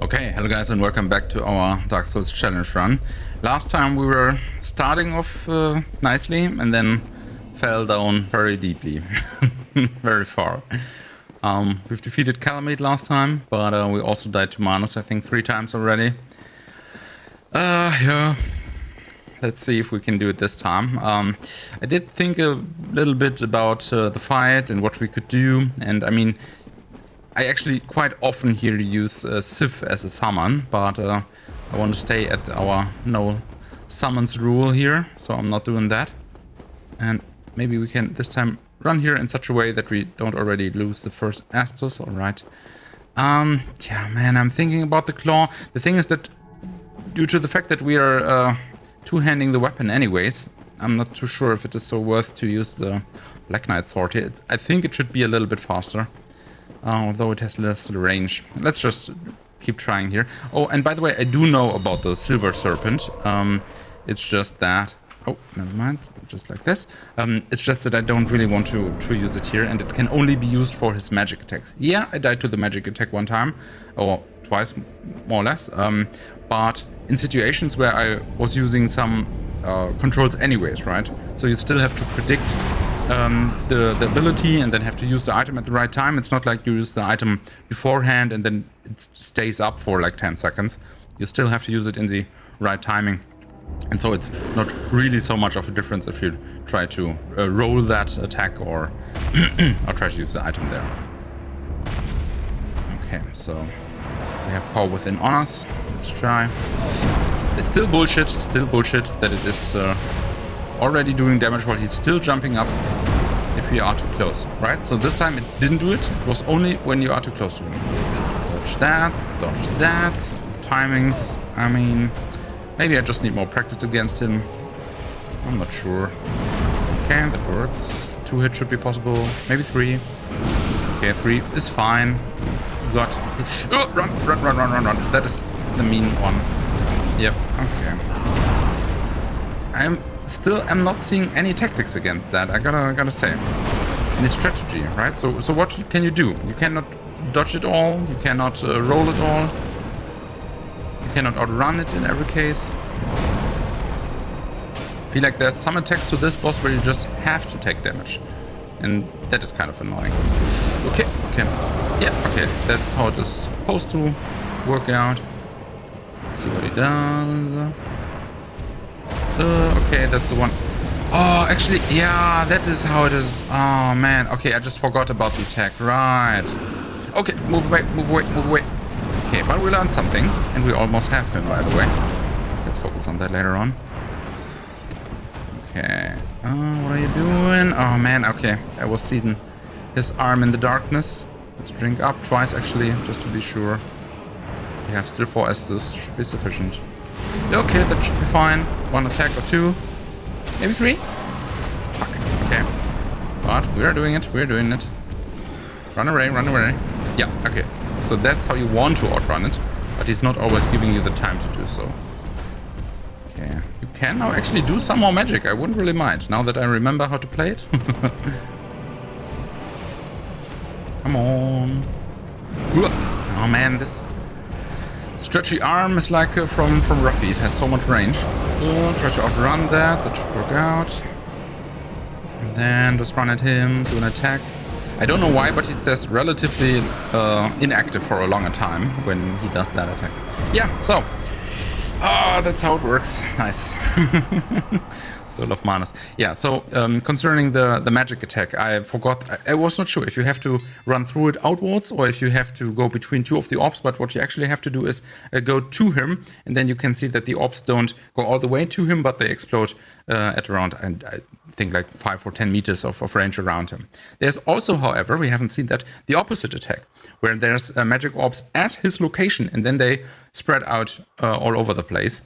Okay, hello guys and welcome back to our Dark Souls challenge run. Last time we were starting off nicely and then fell down very deeply, very far. We've defeated Calamite last time, but we also died to Manus, I think 3 times already. Yeah, let's see if we can do it this time. I did think a little bit about the fight and what we could do, and I mean, I actually quite often here use Sif as a summon, but I want to stay at our no summons rule here, so I'm not doing that. And maybe we can this time run here in such a way that we don't already lose the first Estus, alright. Yeah, man, I'm thinking about the claw. The thing is that due to the fact that we are two-handing the weapon anyways, I'm not too sure if it is so worth to use the Black Knight sword here. I think it should be a little bit faster. Although it has less range. Let's just keep trying here. Oh, and by the way, I do know about the Silver Serpent. It's just that... Oh, never mind. Just like this. It's just that I don't really want to use it here, and it can only be used for his magic attacks. Yeah, I died to the magic attack one time, or twice, more or less. But in situations where I was using some controls anyways, right? So you still have to predict the ability and then have to use the item at the right time. It's not like you use the item beforehand and then it stays up for like 10 seconds. You still have to use it in the right timing. And so it's not really so much of a difference if you try to roll that attack or, or try to use the item there. Okay, so we have power within on us. Let's try. It's still bullshit that it is already doing damage while he's still jumping up if we are too close, right? So this time it didn't do it. It was only when you are too close to him. Dodge that. The timings, I mean, maybe I just need more practice against him. I'm not sure. Okay, that works. 2 hits should be possible. Maybe 3. Okay, 3 is fine. Got... Oh, run. That is the mean one. Yep, okay. I'm not seeing any tactics against that, I gotta say. Any strategy, right? So what can you do? You cannot dodge it all, you cannot roll it all. You cannot outrun it in every case. I feel like there's some attacks to this boss where you just have to take damage. And that is kind of annoying. Okay. Yeah, okay. That's how it is supposed to work out. Let's see what he does. Okay, that's the one. Oh, actually, yeah, that is how it is. Oh, man. Okay, I just forgot about the attack. Right. Okay, move away. Okay, but we learned something. And we almost have him, by the way. Let's focus on that later on. Okay. What are you doing? Oh, man. Okay, I was seeing his arm in the darkness. Let's drink up twice, actually, just to be sure. We have still 4 Estus. Should be sufficient. Okay, that should be fine. 1 attack or 2. Maybe 3? Fuck. Okay. But we are doing it. Run away. Yeah, okay. So that's how you want to outrun it. But he's not always giving you the time to do so. Okay. You can now actually do some more magic. I wouldn't really mind. Now that I remember how to play it. Come on. Oh man, this... stretchy arm is like from Ruffy. It has so much range. Try to outrun that. That should work out. And then just run at him, do an attack. I don't know why, but he stays relatively inactive for a longer time when he does that attack. Yeah, so. That's how it works. Nice. Soul of Manus. Yeah, so concerning the magic attack, I forgot. I was not sure if you have to run through it outwards or if you have to go between 2 of the orbs, but what you actually have to do is go to him, and then you can see that the orbs don't go all the way to him, but they explode at around, and I think like 5 or 10 meters of range around him. There's also, however, we haven't seen that, the opposite attack, where there's magic orbs at his location, and then they spread out all over the place.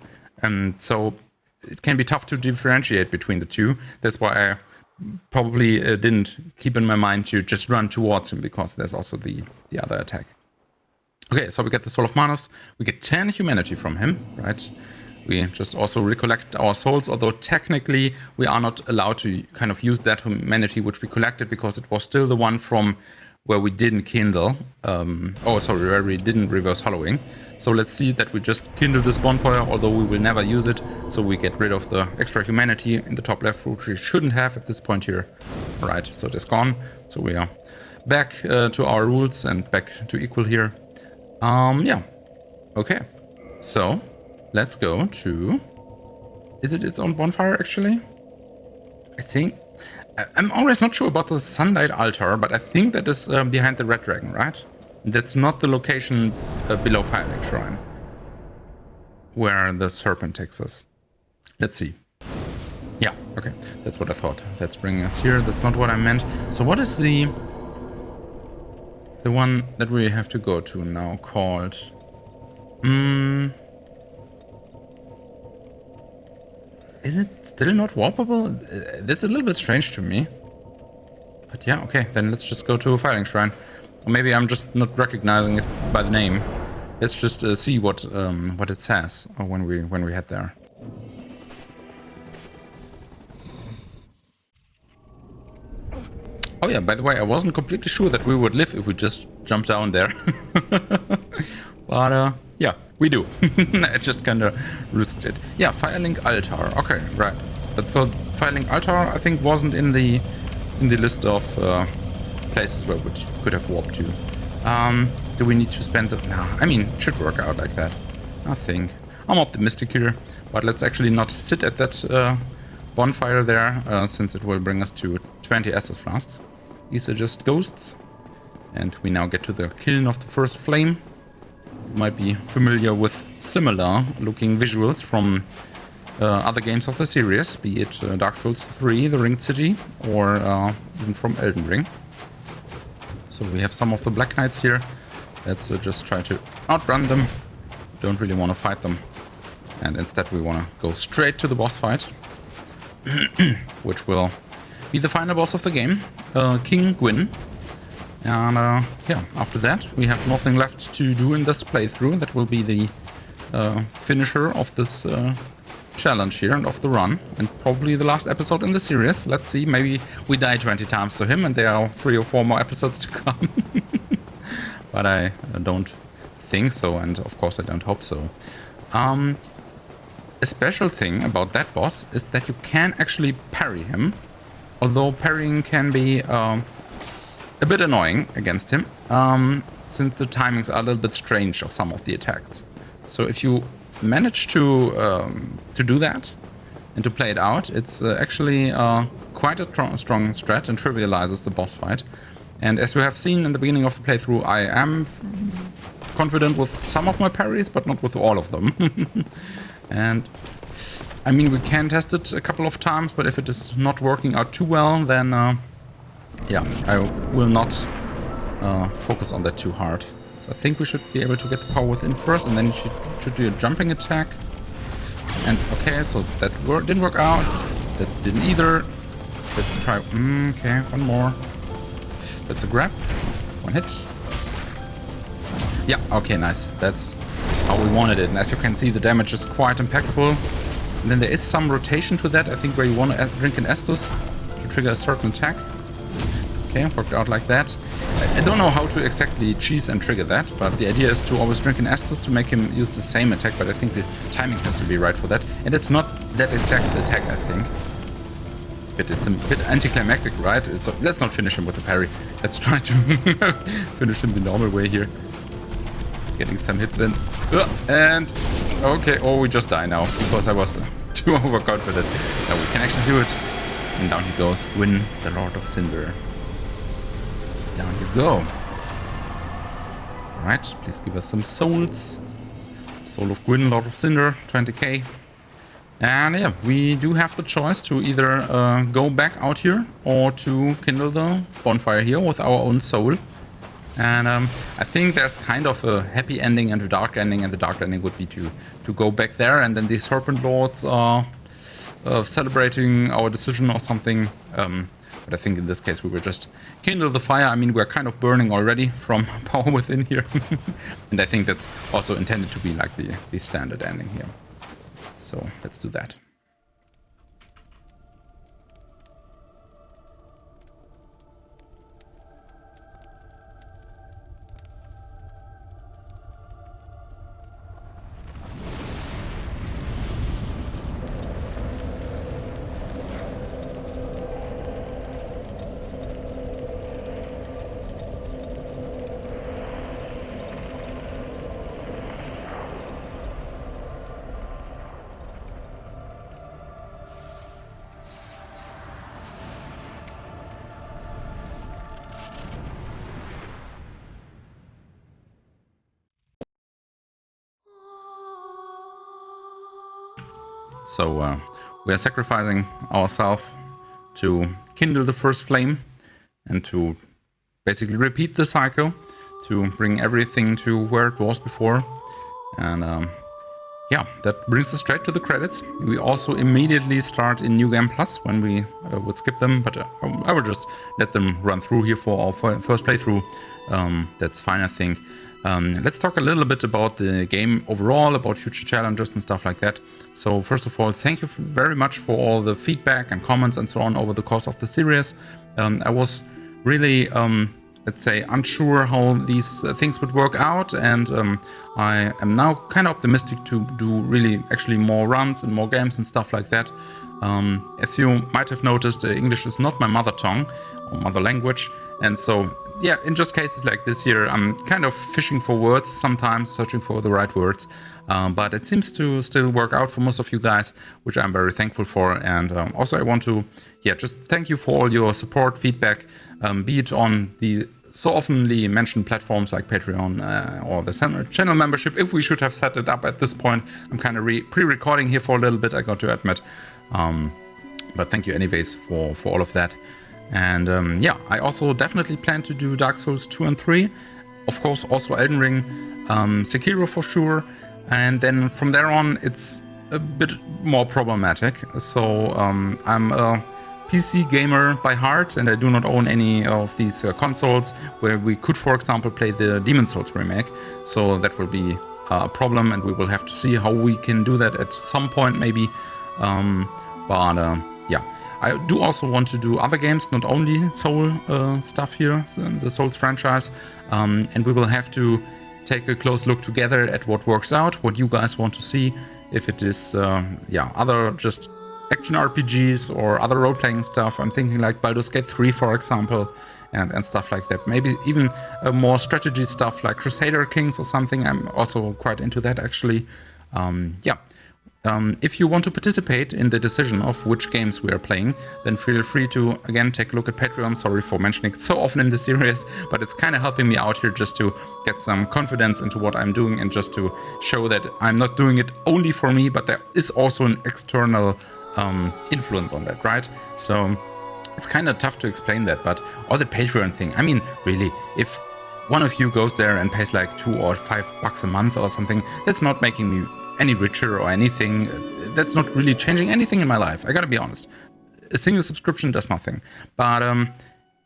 So it can be tough to differentiate between the two. That's why I probably didn't keep in my mind to just run towards him, because there's also the other attack. Okay, so we get the Soul of Manus. We get 10 humanity from him, right? We just also recollect our souls, although technically we are not allowed to kind of use that humanity which we collected, because it was still the one from where we didn't kindle. Where we didn't reverse hollowing. So let's see that we just kindle this bonfire, although we will never use it. So we get rid of the extra humanity in the top left, which we shouldn't have at this point here. Right, so it is gone. So we are back to our rules and back to equal here. Yeah. Okay. So let's go to... Is it its own bonfire, actually? I think... I'm always not sure about the sunlight altar, but I think that is behind the red dragon, right? That's not the location below Firelink Shrine, where the serpent takes us. Let's see. Yeah, okay, that's what I thought. That's bringing us here. That's not what I meant. So what is the one that we have to go to now called? Is it still not warpable? That's a little bit strange to me. But yeah, okay, then let's just go to Firelink Shrine. Or maybe I'm just not recognizing it by the name. Let's just see what it says when we head there. Oh yeah, by the way, I wasn't completely sure that we would live if we just jumped down there. But yeah, we do. I just kind of risked it. Yeah, Firelink Altar. Okay, right. But so Firelink Altar, I think, wasn't in the list of places where we could have warped to. Do we need to spend... No, I mean, it should work out like that. I think. I'm optimistic here, but let's actually not sit at that bonfire there, since it will bring us to 20 Estus flasks. These are just ghosts. And we now get to the kiln of the first flame. You might be familiar with similar looking visuals from other games of the series, be it Dark Souls 3, The Ringed City, or even from Elden Ring. So we have some of the Black Knights here. Let's just try to outrun them. Don't really want to fight them. And instead we want to go straight to the boss fight. Which will be the final boss of the game, King Gwyn. And yeah, after that we have nothing left to do in this playthrough. That will be the finisher of this challenge here and of the run, and probably the last episode in the series. Let's see, maybe we die 20 times to him and there are 3 or 4 more episodes to come. But I don't think so, and of course I don't hope so. A special thing about that boss is that you can actually parry him, although parrying can be a bit annoying against him, since the timings are a little bit strange of some of the attacks. So if you manage to do that and to play it out, it's actually quite a strong strat and trivializes the boss fight. And as you have seen in the beginning of the playthrough, I am confident with some of my parries, but not with all of them. And I mean, we can test it a couple of times, but if it is not working out too well, then yeah, I will not focus on that too hard. So I think we should be able to get the power within first, and then you should do a jumping attack. And okay, so that didn't work out. That didn't either. Let's try. Okay, one more. That's a grab. One hit. Yeah, okay, nice. That's how we wanted it. And as you can see, the damage is quite impactful. And then there is some rotation to that, I think, where you want to drink an Estus to trigger a certain attack. Okay, worked out like that. I don't know how to exactly cheese and trigger that, but the idea is to always drink an Estus to make him use the same attack, but I think the timing has to be right for that. And it's not that exact attack, I think. But it's a bit anticlimactic, right? So let's not finish him with a parry. Let's try to finish him the normal way here. Getting some hits in. And okay, oh, we just die now because I was too overconfident. Now we can actually do it. And down he goes, Gwyn, the Lord of Cinder. Down you go. Alright, please give us some souls. Soul of Gwyn, Lord of Cinder, 20k. And yeah, we do have the choice to either go back out here or to kindle the bonfire here with our own soul. And I think there's kind of a happy ending and a dark ending, and the dark ending would be to go back there, and then the Serpent Lords are celebrating our decision or something. But I think in this case we will just kindle the fire. I mean, we're kind of burning already from power within here. And I think that's also intended to be like the standard ending here. So let's do that. So we are sacrificing ourselves to kindle the first flame and to basically repeat the cycle to bring everything to where it was before. And yeah, that brings us straight to the credits. We also immediately start in New Game Plus when we would skip them, but I will just let them run through here for our first playthrough. That's fine, I think. Let's talk a little bit about the game overall, about future challenges and stuff like that. So first of all, thank you very much for all the feedback and comments and so on over the course of the series. I was really let's say, unsure how these things would work out, and I am now kind of optimistic to do really actually more runs and more games and stuff like that. As you might have noticed, English is not my mother tongue or mother language, and so yeah, in just cases like this here, I'm kind of fishing for words sometimes, searching for the right words, but it seems to still work out for most of you guys, which I'm very thankful for. And also I want to just thank you for all your support, feedback, be it on the so oftenly mentioned platforms like Patreon or the channel membership, if we should have set it up at this point. I'm kind of pre-recording here for a little bit, I got to admit. But thank you anyways for all of that. And yeah, I also definitely plan to do Dark Souls 2 and 3. Of course, also Elden Ring, Sekiro for sure. And then from there on, it's a bit more problematic. So I'm a PC gamer by heart, and I do not own any of these consoles where we could, for example, play the Demon's Souls remake. So that will be a problem, and we will have to see how we can do that at some point, maybe. Yeah, I do also want to do other games, not only Soul stuff here, the Souls franchise. And we will have to take a close look together at what works out, what you guys want to see. If it is, other just action RPGs or other role-playing stuff. I'm thinking like Baldur's Gate 3, for example, and stuff like that. Maybe even more strategy stuff like Crusader Kings or something. I'm also quite into that, actually. If you want to participate in the decision of which games we are playing, then feel free to, again, take a look at Patreon. Sorry for mentioning it so often in the series, but it's kind of helping me out here just to get some confidence into what I'm doing and just to show that I'm not doing it only for me, but there is also an external influence on that, right? So it's kind of tough to explain that, but or the Patreon thing. I mean, really, if one of you goes there and pays like $2 or $5 a month or something, that's not making me any richer or anything. That's not really changing anything in my life. I gotta be honest. A single subscription does nothing. But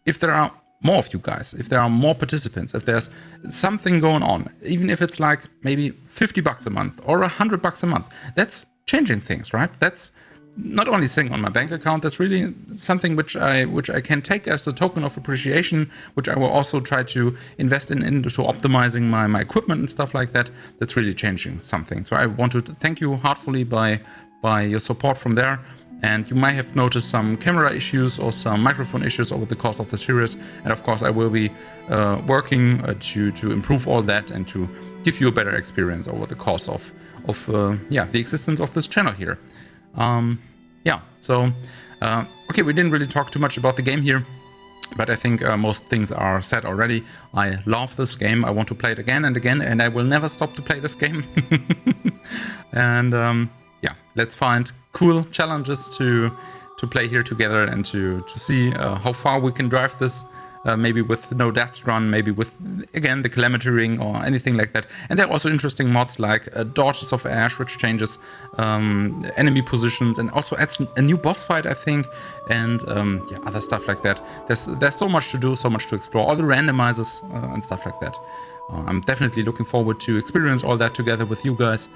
if there are more of you guys, if there are more participants, if there's something going on, even if it's like maybe $50 a month or $100 a month, that's changing things, right? That's not only sitting on my bank account, that's really something which I can take as a token of appreciation, which I will also try to invest into optimizing my equipment and stuff like that. That's really changing something. So I want to thank you heartfully by your support from there. And you might have noticed some camera issues or some microphone issues over the course of the series. And of course, I will be working to improve all that and to give you a better experience over the course of the existence of this channel here. Okay, we didn't really talk too much about the game here, but I think most things are said already. I love this game. I want to play it again and again, and I will never stop to play this game. And let's find cool challenges to play here together and to see how far we can drive this. Maybe with no death run, maybe with, again, the Calamity Ring or anything like that. And there are also interesting mods like Daughters of Ash, which changes enemy positions and also adds a new boss fight, I think, and other stuff like that. There's so much to do, so much to explore, all the randomizers and stuff like that. I'm definitely looking forward to experience all that together with you guys.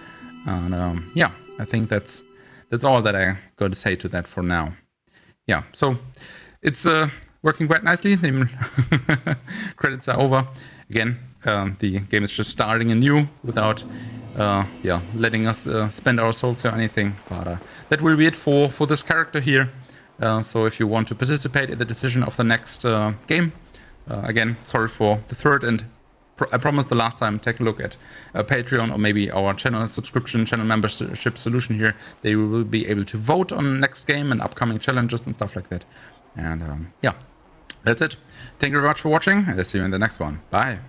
And I think that's all that I got to say to that for now. Yeah, so it's working quite nicely. The credits are over. Again, the game is just starting anew without letting us spend our souls or anything. But that will be it for this character here. So if you want to participate in the decision of the next game, again, sorry for the third, and I promised the last time, take a look at Patreon or maybe our channel subscription, channel membership solution here. They will be able to vote on next game and upcoming challenges and stuff like that. And that's it. Thank you very much for watching, and I'll see you in the next one. Bye.